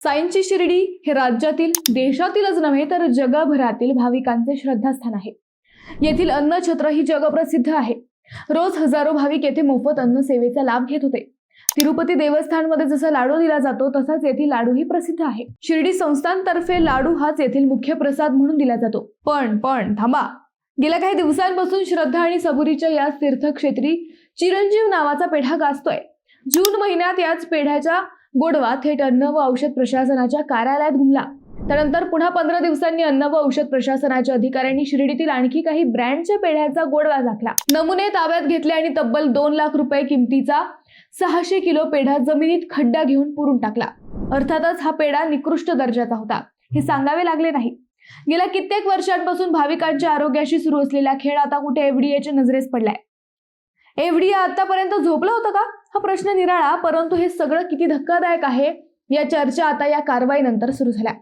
साईंची शिर्डी हे राज्यातील देशातीलच नव्हे तर जगभरातील भाविकांचे श्रद्धास्थान आहे। येथील अन्नछत्र ही जगप्रसिद्ध आहे। रोज हजारो भाविक येथे मोफत अन्न सेवेचा लाभ घेत होते। तिरुपती देवस्थानमध्ये जसा लाडू दिला जातो तसाच येथील लाडूही प्रसिद्ध आहे। शिर्डी संस्थानतर्फे लाडू हाच येथील मुख्य प्रसाद म्हणून दिला जातो। पण थांबा, गेल्या काही दिवसांपासून श्रद्धा आणि सबुरीच्या या तीर्थक्षेत्री चिरंजीव नावाचा पेढा गाजतोय। जून महिन्यात याच पेढ्याचा गोडवा थेट अन्न व औषध प्रशासनाच्या कार्यालयात घुमला। त्यानंतर पुन्हा 15 दिवसांनी अन्न व औषध प्रशासनाच्या अधिकाऱ्यांनी शिर्डीतील आणखी काही ब्रँडच्या पेढ्याचा गोडवा दाखला। नमुने ताब्यात घेतले आणि तब्बल 2 लाख रुपये किमतीचा 600 किलो पेढा जमिनीत खड्डा घेऊन पुरून टाकला। अर्थातच हा पेढा निकृष्ट दर्जाचा होता, हे सांगावे लागले नाही। गेल्या कित्येक वर्षांपासून भाविकांच्या आरोग्याशी सुरू असलेला खेळ आता कुठे एफडीएच्या नजरेस पडलाय। एफडीए आतापर्यंत झोपलं होतं का हा प्रश्न निराळा, परंतु हे सगळं किती धक्कादायक आहे या चर्चा आता या कारवाईनंतर सुरू झाल्या।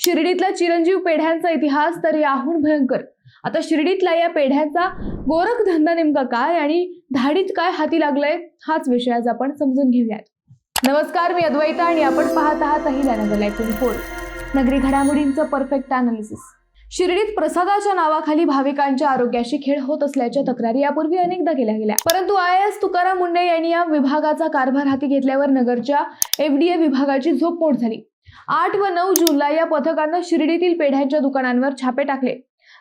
शिर्डीतला चिरंजीव पेढ्यांचा इतिहास तर याहून भयंकर। आता शिर्डीतला या पेढ्यांचा गोरख धंदा नेमका काय आणि धाडीत काय हाती लागलंय हाच विषय आज आपण समजून घेऊयात। नमस्कार, मी अद्वैता आणि आपण पाहत आहात अहिल्यानगर लाईव्ह 24, नगरी घडामोडींचं परफेक्ट अनालिसिस। शिर्डीत प्रसादाच्या नावाखाली भाविकांच्या आरोग्याशी खेळ होत असल्याच्या तक्रारी यापूर्वी अनेकदा केल्या गेल्या, परंतु IAS तुकाराम मुंडे यांनी या विभागाचा कारभार हाती घेतल्यावर नगरच्या एफडीए विभागाची झोपमोड झाली। 8 व 9 जूनला या पथकानं शिर्डीतील पेढ्यांच्या दुकानांवर छापे टाकले।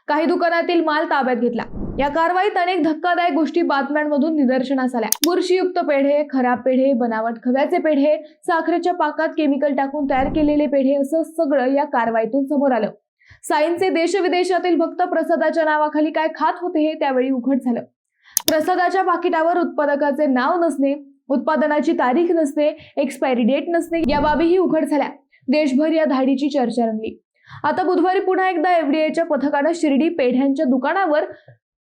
काही दुकानातील माल ताब्यात घेतला। या कारवाईत अनेक धक्कादायक गोष्टी बातम्यांमधून निदर्शनास आल्या। बुरशीयुक्त पेढे, खराब पेढे, बनावट खव्याचे पेढे, साखरेच्या पाकात केमिकल टाकून तयार केलेले पेढे असं सगळं या कारवाईतून समोर आलं। साईंचे देशविदेशातील भक्त प्रसादाच्या नावाखाली काय खात होते हे त्यावेळी उघड झालं। प्रसादाच्या पाकिटावर उत्पादकाचे नाव नसणे, उत्पादनाची तारीख नसणे, एक्सपायरी डेट नसणे या बाबीही उघड झाल्या। देशभर या धाडीची चर्चा रंगली। आता बुधवारी पुन्हा एकदा एफडीएच्या पथकानं शिर्डी पेढ्यांच्या दुकानावर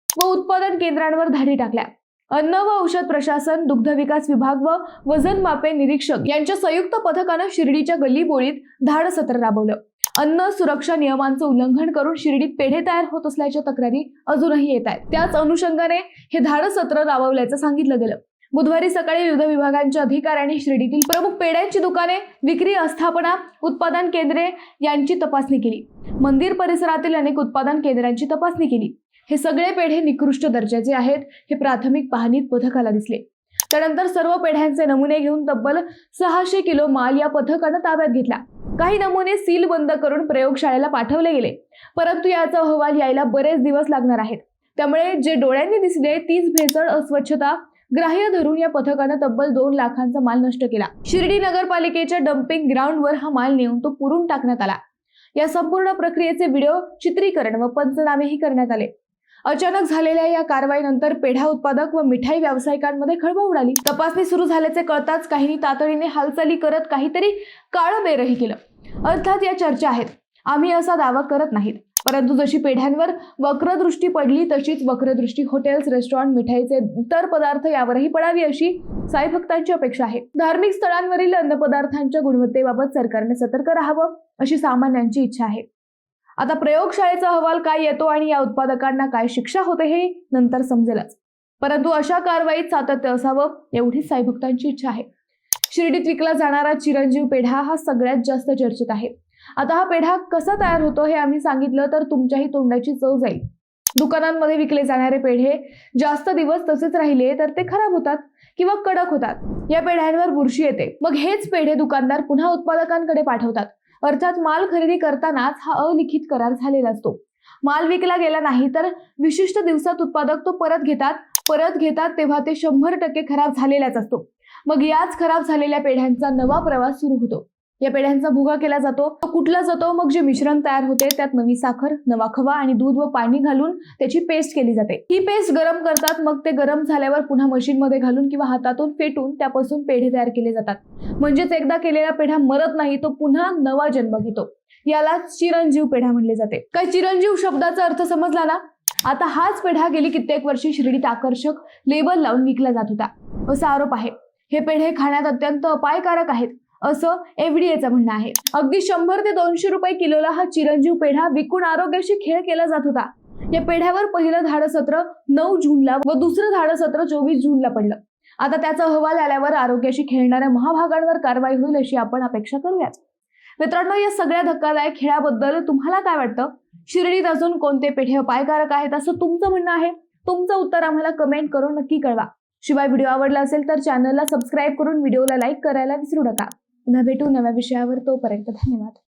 व उत्पादन केंद्रांवर धाडी टाकल्या। अन्न व औषध प्रशासन, दुग्ध विकास विभाग व वजन मापे निरीक्षक यांच्या संयुक्त पथकानं शिर्डीच्या गल्लीबोळीत धाड सत्र राबवलं। अन्न सुरक्षा नियमांचं उल्लंघन करून शिर्डीत पेढे तयार होत असल्याच्या तक्रारी अजूनही येत आहेत। त्याच अनुषंगाने हे धाड सत्र राबवल्याचं सांगितलं गेलं। बुधवारी सकाळी विविध विभागांच्या अधिकाऱ्यांनी शिर्डीतील प्रमुख पेढ्यांची दुकाने, विक्री आस्थापना, उत्पादन केंद्रे यांची तपासणी केली। मंदिर परिसरातील अनेक उत्पादन केंद्रांची तपासणी केली। हे सगळे पेढे निकृष्ट दर्जाचे आहेत हे प्राथमिक पाहणीत पथकाला दिसले। त्यानंतर सर्व पेढ्यांचे नमुने घेऊन तब्बल 600 किलो माल या पथकानं ताब्यात घेतला। काही नमुने सील बंद करून प्रयोगशाळेला पाठवले गेले, परंतु याचा अहवाल यायला बरेच दिवस लागणार आहेत। त्यामुळे जे डोळ्यांनी दिसले तीच भेसळ, अस्वच्छता ग्राह्य धरून या पथकानं तब्बल 2 लाखांचा माल नष्ट केला। शिर्डी नगरपालिकेच्या डम्पिंग ग्राउंडवर हा माल नेऊन तो पुरून टाकण्यात आला। या संपूर्ण प्रक्रियेचे व्हिडिओ चित्रीकरण व पंचनामेही करण्यात आले। अचानक झालेल्या या कारवाईनंतर पेढा उत्पादक व मिठाई व्यावसायिकांमध्ये खळबळ उडाली। तपासणी सुरू झाल्याचे कळताच काहींनी तातडीने हालचाली करत काहीतरी काळबेरही केलं। अर्थात या चर्चा आहेत, आम्ही असा दावा करत नाहीत, परंतु जशी पेढ्यांवर वक्रदृष्टी पडली तशीच वक्रदृष्टी हॉटेल्स, रेस्टॉरंट, मिठाईचे इतर पदार्थ यावरही पडावी अशी साई भक्तांची अपेक्षा आहे। धार्मिक स्थळांवरील अन्नपदार्थांच्या गुणवत्तेबाबत सरकारने सतर्क राहावं अशी सामान्यांची इच्छा आहे। आता प्रयोगशाळेचा अहवाल काय येतो आणि या उत्पादकांना काय शिक्षा होते हे नंतर समजेलच, परंतु अशा कारवाईत सातत्य असावं एवढीच साई भक्तांची इच्छा आहे। शिर्डीत विकला जाणारा चिरंजीव पेढा हा सगळ्यात जास्त चर्चेत आहे। आता हा पेढा कसा तयार होतो हे आम्ही सांगितलं तर तुमच्याही तोंडाची चव जाईल। दुकानांमध्ये विकले जाणारे पेढे जास्त दिवस तसेच राहिले तर ते खराब होतात किंवा कडक होतात। या पेढ्यांवर बुरशी येते, मग हेच पेढे दुकानदार पुन्हा उत्पादकांकडे पाठवतात। अर्थात माल खरेदी करतानाच हा अलिखित करार झालेला असतो। माल विकला गेला नाही तर विशिष्ट दिवसात उत्पादक तो परत घेतात तेव्हा ते 100% खराब झालेलाच असतो। मग याच खराब झालेल्या पेढ्यांचा नवा प्रवास सुरू होतो। या पेढ्यांचा भुगा केला जातो, तो कुटला जातो, मग जे मिश्रण तयार होते त्यात नवी साखर, नवा खवा आणि दूध व पाणी घालून त्याची पेस्ट केली जाते। ही पेस्ट गरम करतात, मग ते गरम झाल्यावर पुन्हा मशीन मध्ये घालून किंवा हातातून फेटून त्यापासून पेढे तयार केले जातात। म्हणजेच एकदा केलेला पेढा मरत नाही, तो पुन्हा नवा जन्म घेतो। याला चिरंजीव पेढा म्हणले जाते। काय चिरंजीव शब्दाचा अर्थ समजला ना? आता हाच पेढा गेली कित्येक वर्षे शिर्डीत आकर्षक लेबल लावून विकला जात होता असा आरोप आहे। हे पेढे खाण्यात अत्यंत अपायकारक आहेत असं एफडीएचं म्हणणं आहे। अगदी 100 ते 200 रुपये किलोला हा चिरंजीव पेढा विकून आरोग्याशी खेळ केला जात होता। या पेढ्यावर पहिलं धाडसत्र 9 जूनला व दुसरं धाडसत्र 24 जूनला पडलं। आता त्याचा अहवाल आल्यावर आरोग्याशी खेळणाऱ्या महाभागांवर कारवाई होईल अशी आपण अपेक्षा करूयात। मित्रांनो, या सगळ्या धक्कादायक खेळाबद्दल तुम्हाला काय वाटतं? शिर्डीत अजून कोणते पेढे अपायकारक आहेत असं तुमचं म्हणणं आहे? तुमचं उत्तर आम्हाला कमेंट करून नक्की कळवा. शिवाय व्हिडिओ आवडला असेल तर चॅनलला सबस्क्राईब करून व्हिडिओला लाईक करायला विसरू नका. पुन्हा भेटू नव्या विषयावर. तोपर्यंत धन्यवाद.